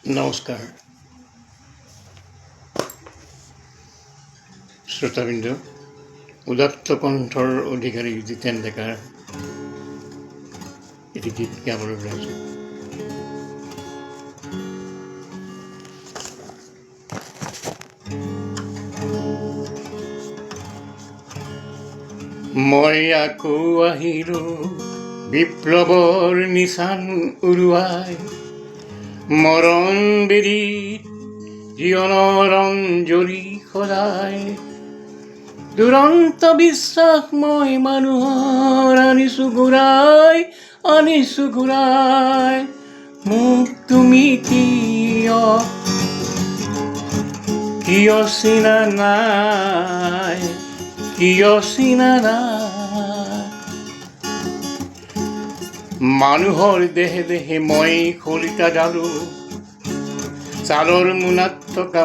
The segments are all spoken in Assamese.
নমস্কাৰ শ্ৰোতাবৃন্দ, উদাত্ত কণ্ঠৰ অধিকাৰী জিতেন ডেকাৰ এটি গীত গাবলৈ ওলাইছোঁ। মই আকৌ আহিলোঁ বিপ্লৱৰ নিচান উৰুৱাই, মৰণ বেদীত জীৱনৰ অঞ্জলি সদায়। দুৰন্ত বিশ্বাস মই মানুহৰ আনিছোঁ ঘূৰাই। মোক তুমি কিয় চিনা নাই, মানুহৰ দেহে দেহে মই খৰিকা ডালো, ছালৰ মোনাত থকা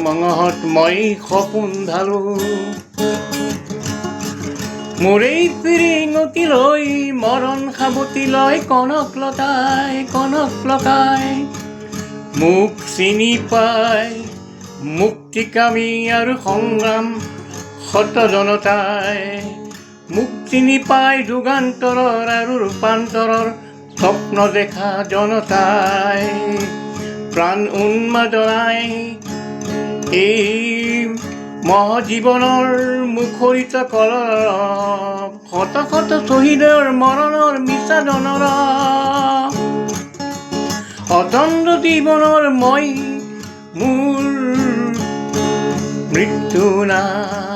মঙহত মই সপোন ঢালো। মোৰেই ফিৰিঙতি লৈ মৰণ সাৱটি লয় কনক লতাই। মোক চিনি পায় মুক্তিকামী আৰু সংগ্ৰাম সত জনতাই। মোক চিনি পায় যুগান্তৰৰ আৰু ৰূপান্তৰৰ স্বপ্ন দেখা জনতাই। প্ৰাণ উন্মাদনাই এই মহাজীৱনৰ মুখৰিত কলৰৱ, শত শত শ্বহীদৰ মৰণৰ মিছাদনৰ অতন্দ্ৰ জীৱনৰ মই মোৰ মৃত্যু নাই।